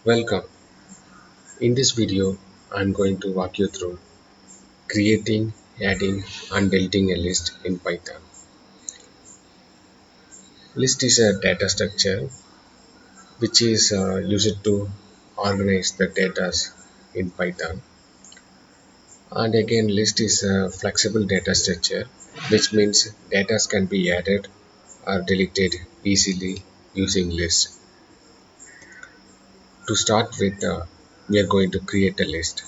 Welcome. In this video, I'm going to walk you through creating, adding, and deleting a list in Python. List is a data structure which is used to organize the data in Python. And again, list is a flexible data structure, which means data can be added or deleted easily using list. To start with, we are going to create a list.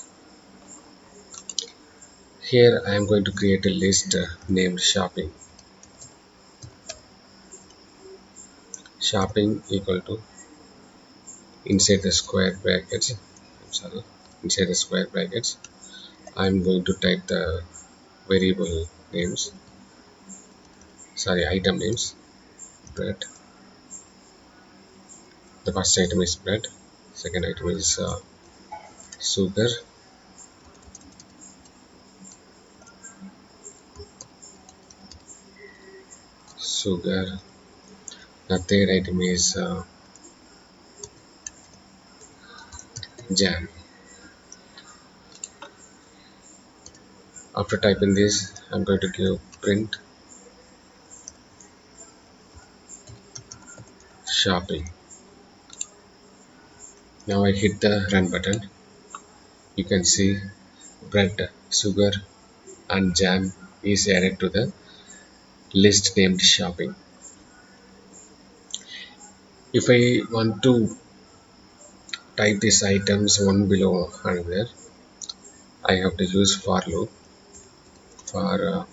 Here I am going to create a list named shopping. Shopping equal to inside the square brackets. Inside the square brackets, I'm going to type the variable names. Item names. Bread. The first item is bread. Second item is sugar. Sugar. The third item is jam. After typing this, I'm going to give print shopping. Now I hit the run button. You can see bread, sugar, and jam is added to the list named shopping. If I want to type these items one below another, I have to use for loop for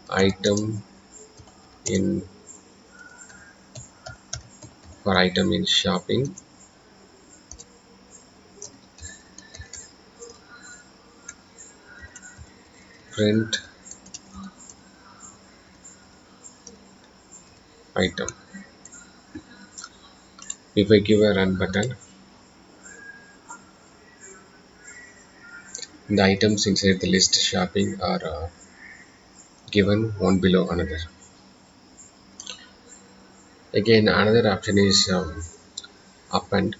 item in shopping print item. If I give a run button, the items inside the list shopping are given one below another. Again, another option is append.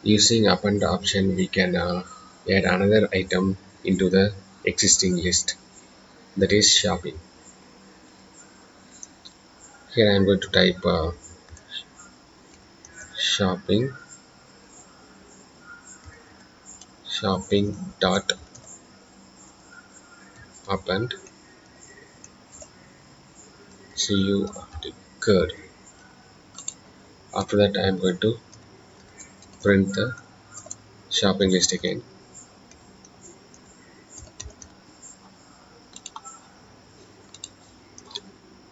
Using append option, we can add another item into the existing list, that is shopping. Here I am going to type shopping dot append curd. After that, I am going to print the shopping list again.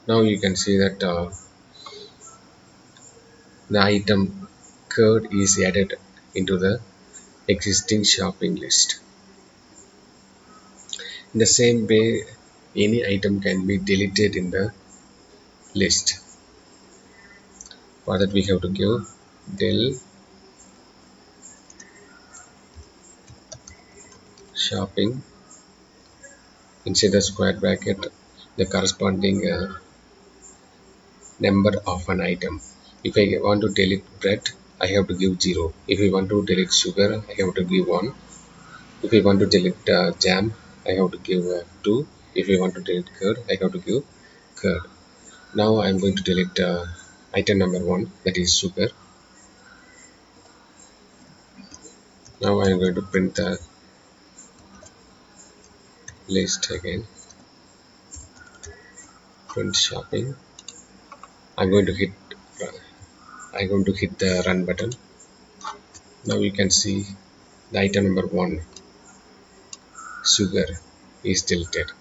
Now you can see that the item curd is added into the existing shopping list. In the same way, any item can be deleted in the list. For that, we have to give del shopping inside the square bracket the corresponding number of an item. If I want to delete bread, I have to give 0. If I want to delete sugar, I have to give 1. If I want to delete jam, I have to give 2. If I want to delete curd, I have to give curd. Now I am going to delete item number 1, that is sugar. Now I am going to print the list again. Print shopping. I'm going to hit the run button. Now you can see the item number 1, sugar, is deleted.